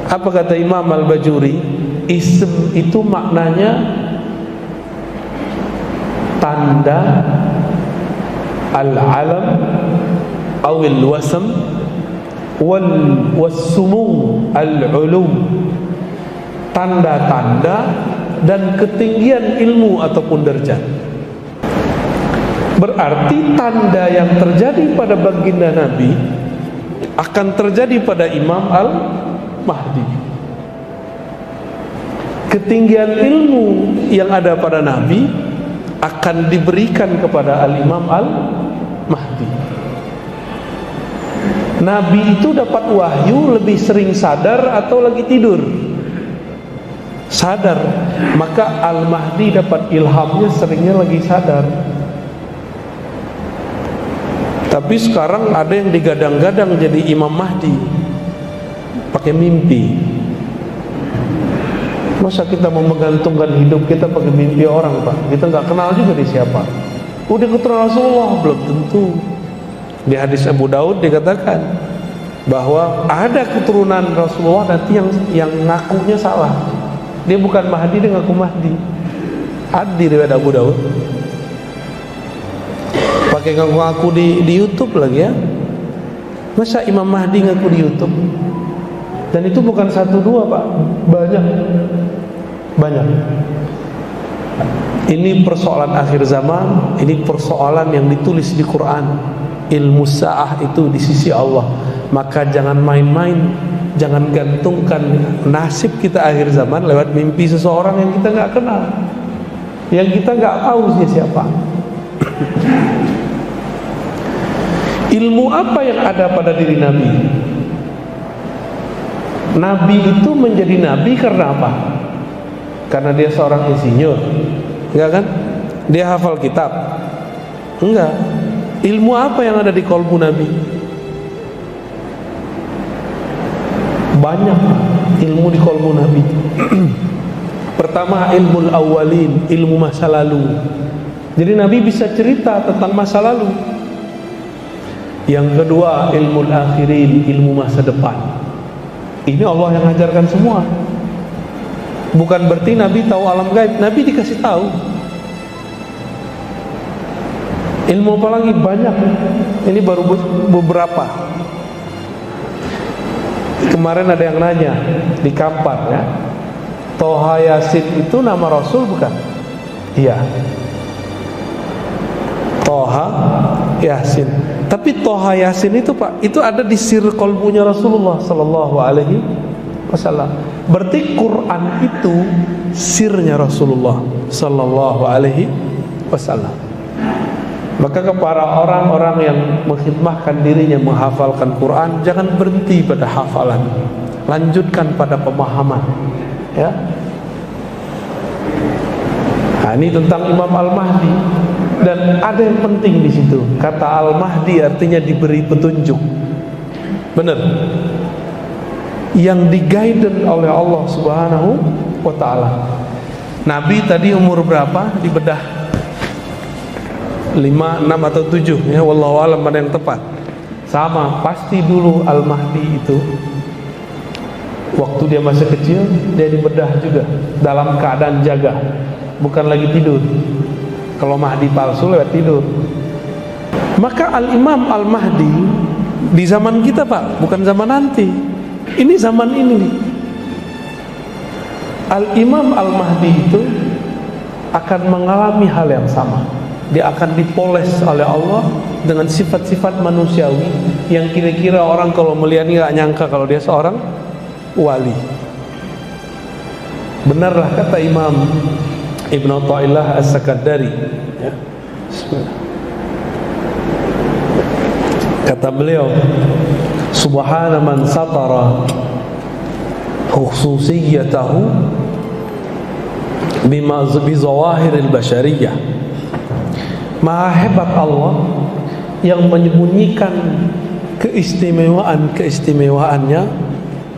Apa kata Imam Al-Bajuri? Ism itu maknanya tanda, al-alam awil wasam wassumu al-ulum, tanda-tanda dan ketinggian ilmu ataupun derajat. Berarti tanda yang terjadi pada baginda Nabi akan terjadi pada Imam Al-Mahdi. Ketinggian ilmu yang ada pada Nabi akan diberikan kepada Al-Imam Al-Mahdi. Nabi itu dapat wahyu lebih sering sadar atau lagi tidur? Sadar. Maka Al-Mahdi dapat ilhamnya seringnya lagi sadar. Tapi sekarang ada yang digadang-gadang jadi Imam Mahdi pakai mimpi. Masa kita mau menggantungkan hidup kita pakai mimpi orang, Pak? Kita nggak kenal juga dia siapa. Udah ketemu Rasulullah belum tentu. Di hadis Abu Daud dikatakan bahwa ada keturunan Rasulullah nanti yang ngakunya salah. Dia bukan Mahdi, dia ngaku Mahdi. Ada di riwayat Abu Daud. Pakai ngaku-ngaku di YouTube lagi ya. Masa Imam Mahdi ngaku di YouTube? Dan itu bukan satu dua, Pak. Banyak. Ini persoalan akhir zaman. Ini persoalan yang ditulis di Quran. Ilmu sa'ah itu di sisi Allah. Maka jangan main-main, jangan gantungkan nasib kita akhir zaman lewat mimpi seseorang yang kita nggak kenal, yang kita nggak tahu dia siapa. Ilmu apa yang ada pada diri Nabi? Nabi itu menjadi Nabi karena apa? Karena dia seorang insinyur? Enggak kan? Dia hafal kitab? Enggak. Ilmu apa yang ada di kolbu Nabi? Banyak ilmu di kolbu Nabi. Pertama, ilmu awalin, ilmu masa lalu. Jadi Nabi bisa cerita tentang masa lalu. Yang kedua, ilmu akhirin, ilmu masa depan. Ini Allah yang ajarkan semua. Bukan berarti Nabi tahu alam gaib. Nabi dikasih tahu. Ilmu apa lagi? Banyak. Ini baru beberapa. Kemarin ada yang nanya di Kampar ya, Toha Yasin itu nama Rasul bukan? Iya, Toha Yasin. Tapi Toha Yasin itu, Pak, itu ada di sir kolbunya Rasulullah Sallallahu Alaihi Wasallam. Berarti Quran itu sirnya Rasulullah Sallallahu Alaihi Wasallam. Maka kepada orang-orang yang mengkhidmahkan dirinya menghafalkan Quran, jangan berhenti pada hafalan, lanjutkan pada pemahaman. Ya. Nah, ini tentang Imam Al-Mahdi. Dan ada yang penting di situ. Kata Al-Mahdi artinya diberi petunjuk. Benar. Yang diguided oleh Allah Subhanahu wa taala. Nabi tadi umur berapa? Dibedah 5, 6 atau 7 ya, wallahu alam mana yang tepat. Sama, pasti dulu Al-Mahdi itu waktu dia masih kecil dia dibedah juga dalam keadaan jaga, bukan lagi tidur. Kalau Mahdi palsu lewat tidur. Maka Al-Imam Al-Mahdi di zaman kita, Pak, bukan zaman nanti. Ini zaman ini nih. Al-Imam Al-Mahdi itu akan mengalami hal yang sama. Dia akan dipoles oleh Allah dengan sifat-sifat manusiawi yang kira-kira orang kalau melihat nggak nyangka kalau dia seorang wali. Benarlah kata Imam Ibn Athaillah As-Sakandari ya. Kata beliau, subhana man satara khususiyatahu bima bizawahiril bashariyah. Maha hebat Allah yang menyembunyikan keistimewaan-keistimewaannya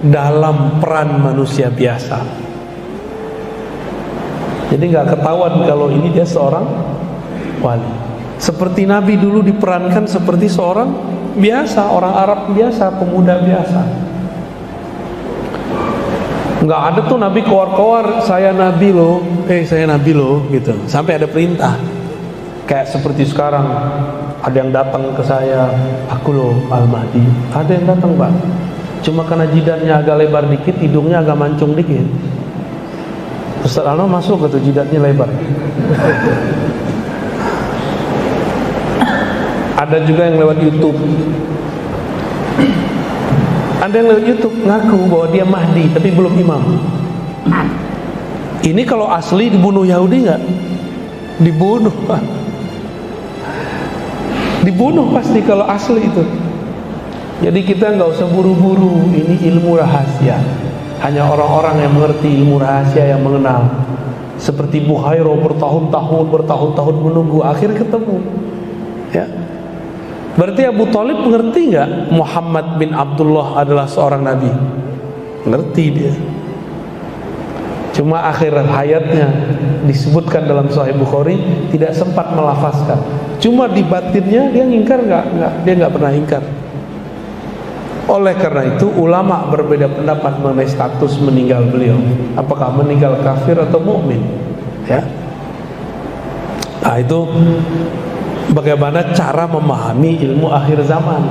dalam peran manusia biasa. Jadi nggak ketahuan kalau ini dia seorang wali. Seperti Nabi dulu diperankan seperti seorang biasa, orang Arab biasa, pemuda biasa. Nggak ada tuh Nabi keluar-keluar, saya Nabi loh, saya Nabi loh gitu. Sampai ada perintah. Kayak seperti sekarang, ada yang datang ke saya, aku loh Al-Mahdi. Ada yang datang, Pak. Cuma karena jidatnya agak lebar dikit, hidungnya agak mancung dikit. Ustaz Alno masuk ke tuh jidatnya lebar. Ada juga yang lewat YouTube. Ada yang lewat YouTube ngaku bahwa dia Mahdi tapi belum imam. Ini kalau asli dibunuh Yahudi nggak? Dibunuh, Pak. Dibunuh pasti kalau asli itu. Jadi kita nggak usah buru-buru. Ini ilmu rahasia. Hanya orang-orang yang mengerti ilmu rahasia yang mengenal. Seperti Buhairo bertahun-tahun menunggu, akhirnya ketemu. Ya. Berarti Abu Thalib mengerti nggak Muhammad bin Abdullah adalah seorang nabi? Ngerti dia. Cuma akhir hayatnya disebutkan dalam Sahih Bukhari tidak sempat melafazkan. Cuma di batinnya dia ngingkar nggak? Dia nggak pernah ingkar. Oleh karena itu ulama berbeda pendapat mengenai status meninggal beliau. Apakah meninggal kafir atau mukmin? Ya. Nah itu bagaimana cara memahami ilmu akhir zaman.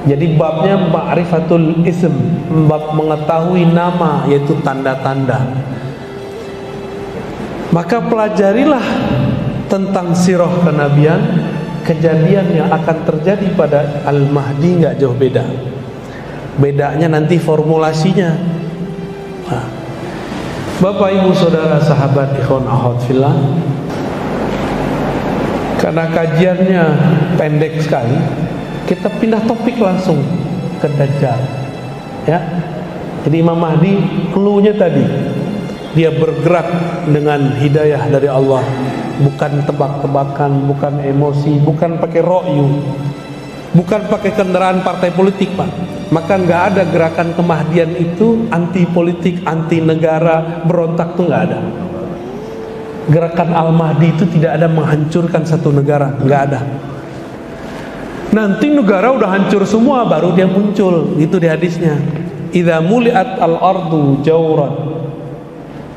Jadi babnya ma'rifatul ism, bab mengetahui nama, yaitu tanda-tanda. Maka pelajarilah tentang sirah kenabian, kejadian yang akan terjadi pada Al-Mahdi nggak jauh beda. Bedanya nanti formulasinya. Nah, Bapak Ibu Saudara sahabat ikhwan akhwat fillah, karena kajiannya pendek sekali, kita pindah topik langsung ke Dajjal. Ya. Jadi Imam Mahdi clue-nya tadi, dia bergerak dengan hidayah dari Allah, bukan tebak-tebakan, bukan emosi, bukan pakai ro'yu, bukan pakai kendaraan partai politik, Pak. Maka nggak ada gerakan kemahdian itu anti politik, anti negara, berontak tuh nggak ada. Gerakan Al-Mahdi itu tidak ada menghancurkan satu negara, nggak ada. Nanti negara udah hancur semua baru dia muncul, itu di hadisnya. Idza muliat al-ardu jawran.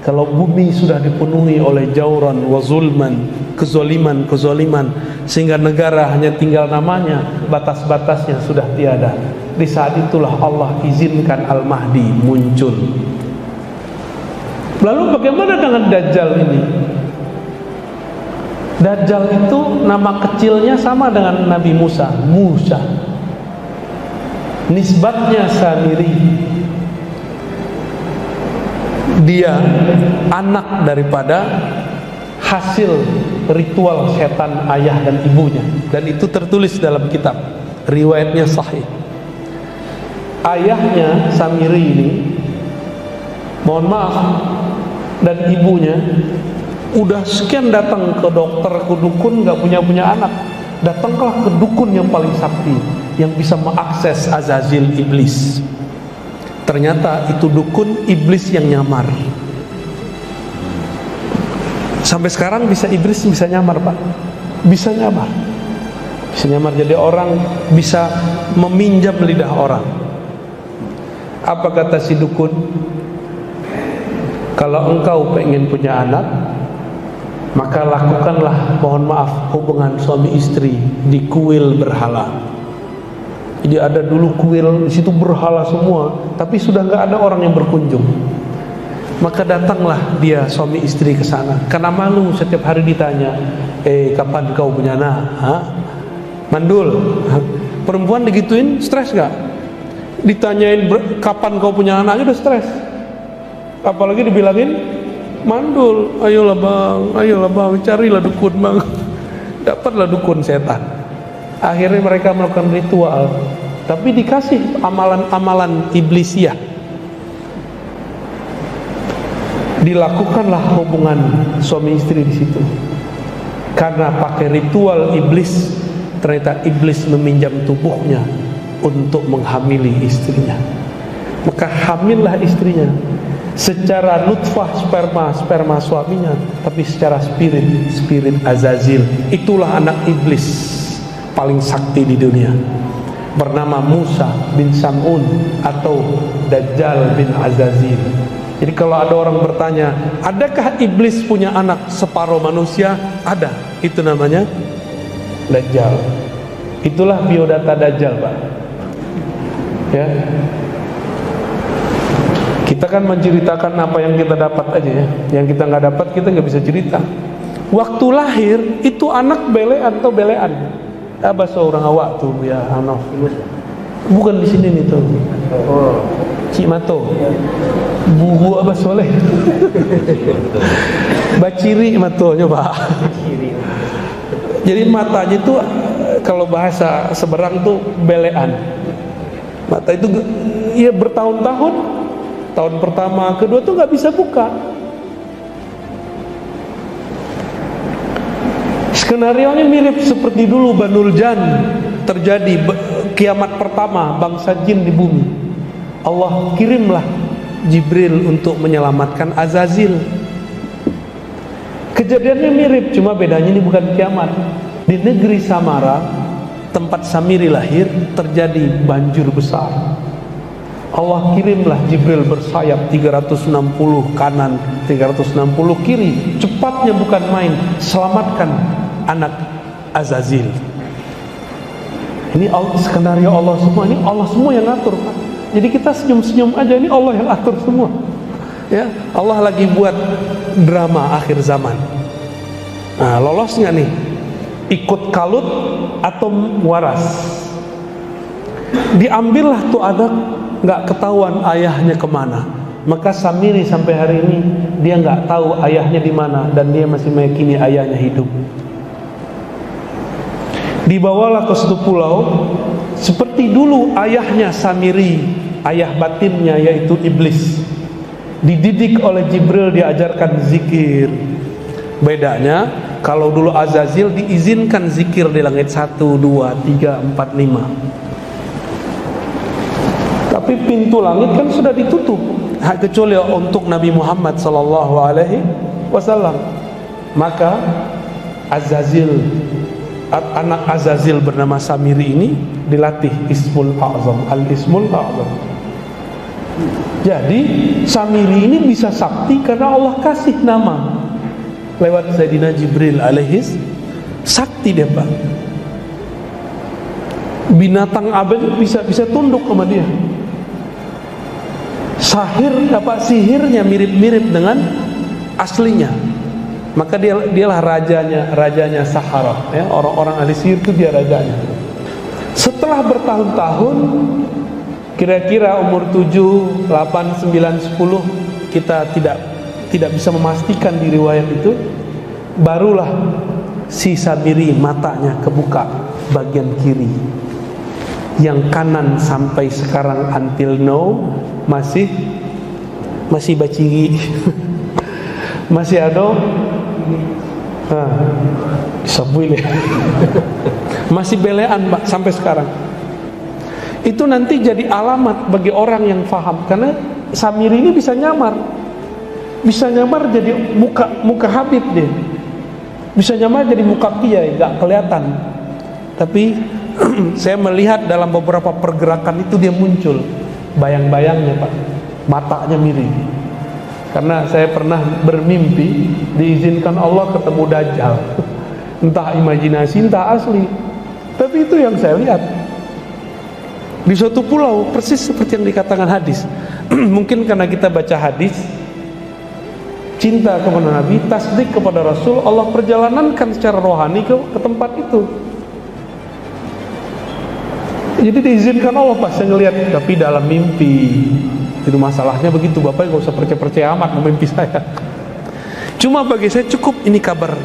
Kalau bumi sudah dipenuhi oleh jawran wa zulman, kezaliman sehingga negara hanya tinggal namanya, batas-batasnya sudah tiada. Di saat itulah Allah izinkan Al-Mahdi muncul. Lalu bagaimana dengan Dajjal ini? Dajjal itu nama kecilnya sama dengan Nabi Musa. Nisbatnya Samiri. Dia anak daripada hasil ritual setan ayah dan ibunya, dan itu tertulis dalam kitab, riwayatnya sahih. Ayahnya Samiri ini, mohon maaf, dan ibunya udah sekian datang ke dokter, ke dukun, gak punya anak. Datanglah ke dukun yang paling sakti, yang bisa mengakses Azazil iblis. Ternyata itu dukun iblis yang nyamar. Sampai sekarang iblis bisa nyamar, Pak. Bisa nyamar. Jadi orang bisa meminjam lidah orang. Apa kata si dukun? Kalau engkau pengen punya anak, maka lakukanlah, mohon maaf, hubungan suami istri di kuil berhala. Jadi ada dulu kuil, di situ berhala semua, tapi sudah nggak ada orang yang berkunjung. Maka datanglah dia suami istri ke sana. Karena malu setiap hari ditanya, kapan kau punya anak? Mandul. Perempuan digituin stres nggak? Ditanyain kapan kau punya anak aja udah stres. Apalagi dibilangin mandul. Ayolah bang, carilah dukun bang. Dapatlah dukun setan. Akhirnya mereka melakukan ritual, tapi dikasih amalan-amalan iblisiah. Dilakukanlah hubungan suami istri di situ. Karena pakai ritual iblis, ternyata iblis meminjam tubuhnya untuk menghamili istrinya. Maka hamillah istrinya. Secara nutfah sperma suaminya, tapi secara spirit Azazil. Itulah anak iblis paling sakti di dunia. bernama Musa bin Sam'un atau Dajjal bin Azazil. Jadi kalau ada orang bertanya, adakah iblis punya anak separuh manusia? Ada, itu namanya Dajjal. Itulah biodata Dajjal, Pak. Ya, kita kan menceritakan apa yang kita dapat aja ya. Yang kita nggak dapat kita nggak bisa cerita. Waktu lahir itu anak belean atau belean. Bahasa orang awak tuh ya, Hanof. Bukan di sini nih tuh. Oh, Cik Mato. Bubu apa soleh? Baciri matonya, Pak. Jadi matanya itu kalau bahasa seberang tuh belean. Mata itu ya bertahun-tahun. Tahun pertama, kedua tuh nggak bisa buka. Skenarionya mirip seperti dulu Banul Jan terjadi kiamat pertama bangsa jin di bumi. Allah kirimlah Jibril untuk menyelamatkan Azazil. Kejadiannya mirip, cuma bedanya ini bukan kiamat. Di negeri Samara, tempat Samiri lahir, terjadi banjir besar. Allah kirimlah Jibril bersayap 360 kanan, 360 kiri. Cepatnya bukan main, selamatkan anak Azazil. Ini skenario Allah semua, ini Allah semua yang ngatur, Pak. Jadi kita senyum-senyum aja, ini Allah yang atur semua. Ya, Allah lagi buat drama akhir zaman. Nah, lolos nggak nih? Ikut kalut atau waras? Diambillah tuh anak, nggak ketahuan ayahnya kemana. Maka Samiri sampai hari ini dia nggak tahu ayahnya di mana dan dia masih meyakini ayahnya hidup. Dibawalah ke suatu pulau seperti dulu ayahnya Samiri, ayah batinnya yaitu iblis. Dididik oleh Jibril, diajarkan zikir. Bedanya kalau dulu Azazil diizinkan zikir di langit 1, 2, 3, 4, 5. Tapi pintu langit kan sudah ditutup, kecuali untuk Nabi Muhammad SAW. Maka Azazil, anak Azazil bernama Samiri ini dilatih Ismul A'zam, Al-Ismul A'zam. Jadi Samiri ini bisa sakti karena Allah kasih nama lewat Sayyidina Jibril alaihis. Sakti dia, Pak. Binatang abadi bisa tunduk sama dia. Sihirnya mirip-mirip dengan aslinya. Maka dialah rajanya Sahara, ya, orang-orang ahli sihir itu dia rajanya. Setelah bertahun-tahun, kira-kira umur 7, 8, 9, 10, kita tidak bisa memastikan di riwayat itu, barulah si Samiri matanya kebuka bagian kiri. Yang kanan sampai sekarang until now masih baciri. Masih ada disebut masih belean, Pak, sampai sekarang. Itu nanti jadi alamat bagi orang yang faham, karena Samiri ini bisa nyamar jadi muka Habib dia, bisa nyamar jadi muka kiai, nggak kelihatan. Tapi saya melihat dalam beberapa pergerakan itu dia muncul bayang-bayangnya, Pak, matanya mirip. Karena saya pernah bermimpi diizinkan Allah ketemu Dajjal, entah imajinasi entah asli, tapi itu yang saya lihat di suatu pulau, persis seperti yang dikatakan hadis. Mungkin karena kita baca hadis, cinta kepada Nabi, tasdik kepada Rasul, Allah perjalanankan secara rohani ke tempat itu. Jadi diizinkan Allah pas saya ngelihat, tapi dalam mimpi. Itu masalahnya begitu, Bapak nggak usah percaya amat mimpi saya. Cuma bagi saya cukup ini kabar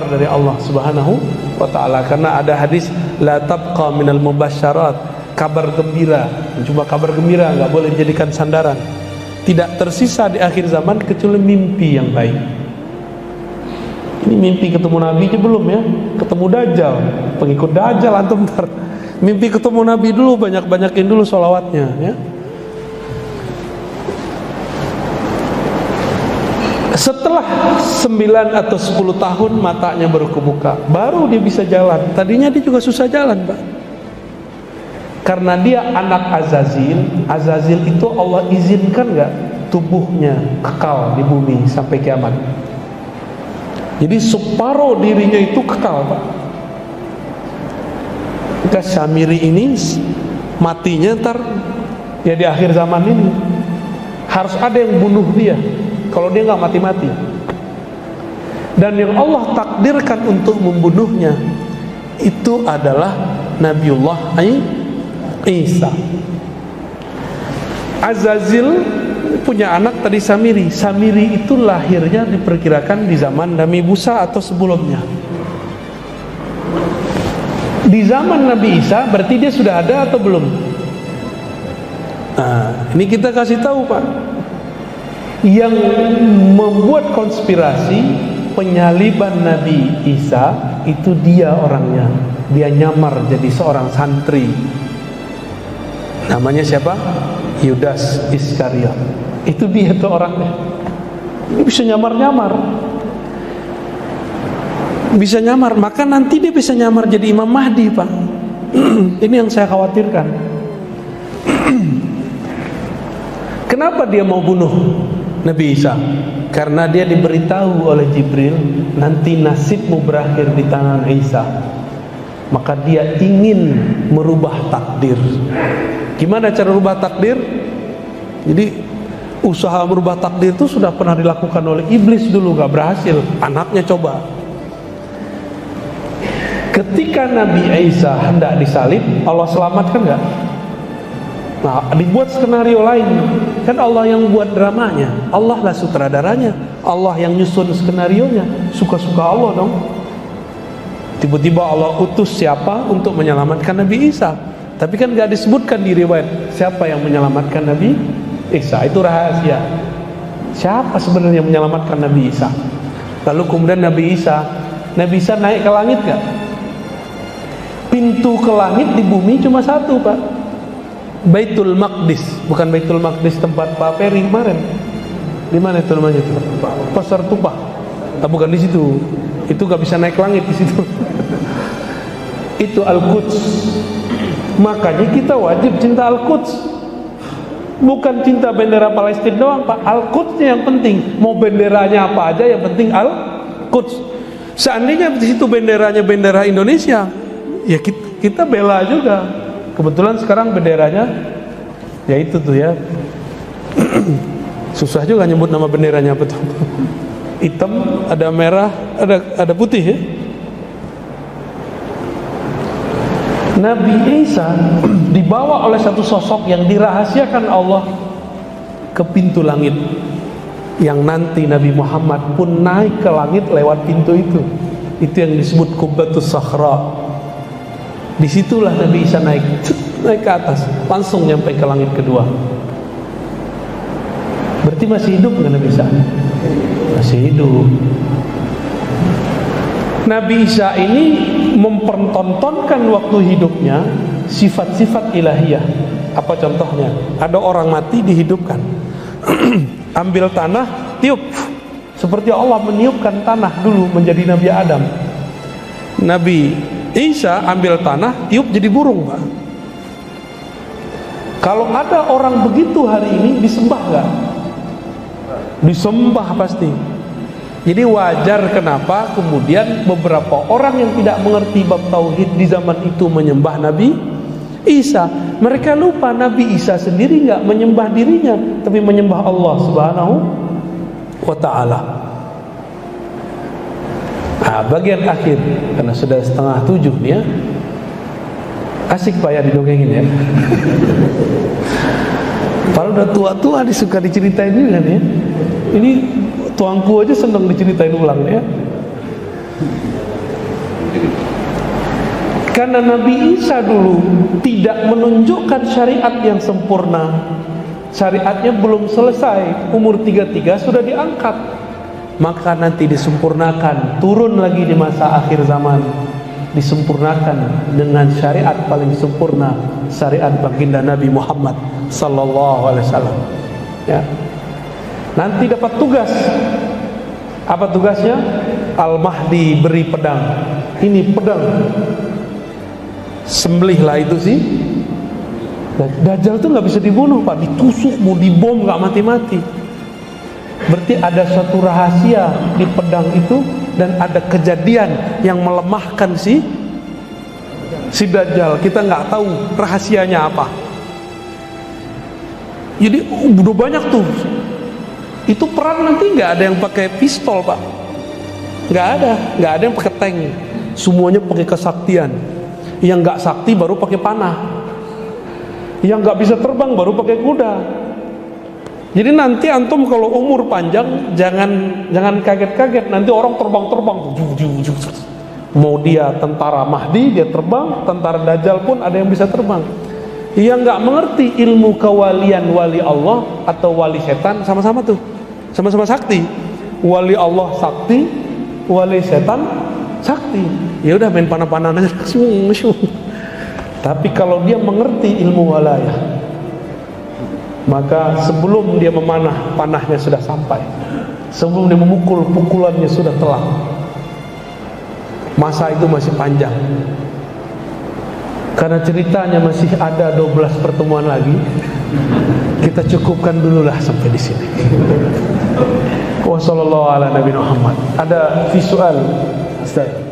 dari Allah Subhanahu wa taala, karena ada hadis la tabqa minal mubasyarat, kabar gembira. Cuma kabar gembira, nggak boleh dijadikan sandaran. Tidak tersisa di akhir zaman kecuali mimpi yang baik. Ini mimpi ketemu Nabi aja belum ya, ketemu Dajjal, pengikut Dajjal antum ntar. Mimpi ketemu Nabi dulu, banyak-banyakin dulu sholawatnya ya. Setelah 9 atau 10 tahun matanya baru kebuka, baru dia bisa jalan. Tadinya dia juga susah jalan, Pak. Karena dia anak Azazil. Azazil itu Allah izinkan nggak tubuhnya kekal di bumi sampai kiamat. Jadi separuh dirinya itu kekal, Pak. Maka Samiri ini matinya ntar ya di akhir zaman ini harus ada yang bunuh dia. Kalau dia nggak mati-mati. Dan yang Allah takdirkan untuk membunuhnya itu adalah Nabiullah Isa. Azazil punya anak tadi Samiri. Samiri itu lahirnya diperkirakan di zaman Nabi Musa atau sebelumnya. Di zaman Nabi Isa berarti dia sudah ada atau belum? Nah, ini kita kasih tahu, Pak. Yang membuat konspirasi penyaliban Nabi Isa itu dia orangnya. Dia nyamar jadi seorang santri. Namanya siapa? Yudas Iskariot. Itu dia tuh orangnya. Dia bisa nyamar-nyamar. Bisa nyamar, maka nanti dia bisa nyamar jadi Imam Mahdi, Pak. Ini yang saya khawatirkan. Kenapa dia mau bunuh Nabi Isa? Karena dia diberitahu oleh Jibril, nanti nasibmu berakhir di tangan Isa. Maka dia ingin merubah takdir. Gimana cara merubah takdir? Jadi usaha merubah takdir itu sudah pernah dilakukan oleh iblis dulu, gak berhasil. Anaknya coba. Ketika Nabi Isa hendak disalib, Allah selamatkan gak? Nah, dibuat skenario lain. Kan Allah yang buat dramanya, Allah lah sutradaranya, Allah yang nyusun skenarionya. Suka-suka Allah dong. Tiba-tiba Allah utus siapa untuk menyelamatkan Nabi Isa. Tapi kan gak disebutkan di riwayat siapa yang menyelamatkan Nabi Isa. Itu rahasia. Siapa sebenarnya yang menyelamatkan Nabi Isa? Lalu kemudian Nabi Isa naik ke langit gak? Pintu ke langit di bumi cuma satu, Pak. Baitul Maqdis. Bukan Baitul Maqdis tempat Pak Peri kemarin. Di mana itu namanya itu? Pasar Tumpah. Nah, bukan di situ. Itu gak bisa naik langit di situ. Itu Al-Quds. Makanya kita wajib cinta Al-Quds. Bukan cinta bendera Palestina doang, Pak. Al-Qudsnya yang penting. Mau benderanya apa aja, yang penting Al-Quds. Seandainya di situ benderanya bendera Indonesia, ya kita bela juga. Kebetulan sekarang benderanya ya itu tuh ya. Susah juga nyebut nama benderanya apa tuh. Hitam, ada merah, ada putih ya. Nabi Isa dibawa oleh satu sosok yang dirahasiakan Allah ke pintu langit, yang nanti Nabi Muhammad pun naik ke langit lewat pintu itu. Itu yang disebut Qubbatus Sakhra. Disitulah Nabi Isa naik ke atas, langsung nyampe ke langit kedua. Berarti masih hidup nggak Nabi Isa? Masih hidup. Nabi Isa ini mempertontonkan waktu hidupnya sifat-sifat ilahiyah. Apa contohnya? Ada orang mati dihidupkan. Ambil tanah, tiup. Seperti Allah meniupkan tanah dulu menjadi Nabi Adam. Nabi Isa ambil tanah, tiup jadi burung, Pak. Kalau ada orang begitu hari ini, disembah nggak? Disembah pasti. Jadi wajar kenapa kemudian beberapa orang yang tidak mengerti bab tauhid di zaman itu menyembah Nabi Isa. Mereka lupa Nabi Isa sendiri nggak menyembah dirinya, tapi menyembah Allah Subhanahu wa ta'ala. Nah, bagian akhir, karena sudah 6:30 nih ya. Asik Pak ya didongengin ya. Kalau udah tua-tua disuka diceritain juga nih ya. Ini tuangku aja senang diceritain ulang ya. Karena Nabi Isa dulu tidak menunjukkan syariat yang sempurna. Syariatnya belum selesai, umur 33 sudah diangkat. Maka nanti disempurnakan, turun lagi di masa akhir zaman, disempurnakan dengan syariat paling sempurna, syariat baginda Nabi Muhammad sallallahu alaihi wasallam. Ya. Nanti dapat tugas. Apa tugasnya? Al-Mahdi beri pedang. Ini pedang. Sembelihlah itu sih Dajjal tuh nggak bisa dibunuh Pak, ditusuk mau dibom nggak mati-mati. Berarti ada suatu rahasia di pedang itu dan ada kejadian yang melemahkan si Dajjal. Kita nggak tahu rahasianya apa. Jadi udah banyak tuh. Itu perang nanti nggak ada yang pakai pistol Pak, nggak ada yang pakai tank. Semuanya pakai kesaktian. Yang nggak sakti baru pakai panah. Yang nggak bisa terbang baru pakai kuda. Jadi nanti antum kalau umur panjang jangan kaget-kaget. Nanti orang terbang-terbang. Mau dia tentara Mahdi dia terbang, tentara Dajjal pun ada yang bisa terbang. Yang nggak mengerti ilmu kewalian wali Allah atau wali setan sama-sama tuh, sama-sama sakti. Wali Allah sakti, wali setan sakti. Ya udah main panah-panahan aja. Tapi kalau dia mengerti ilmu walayah, maka sebelum dia memanah, panahnya sudah sampai. Sebelum dia memukul, pukulannya sudah telak. Masa itu masih panjang. Karena ceritanya masih ada 12 pertemuan lagi. Kita cukupkan dululah sampai di sini. Wassallallahu ala nabi Muhammad. Ada visual Ustaz.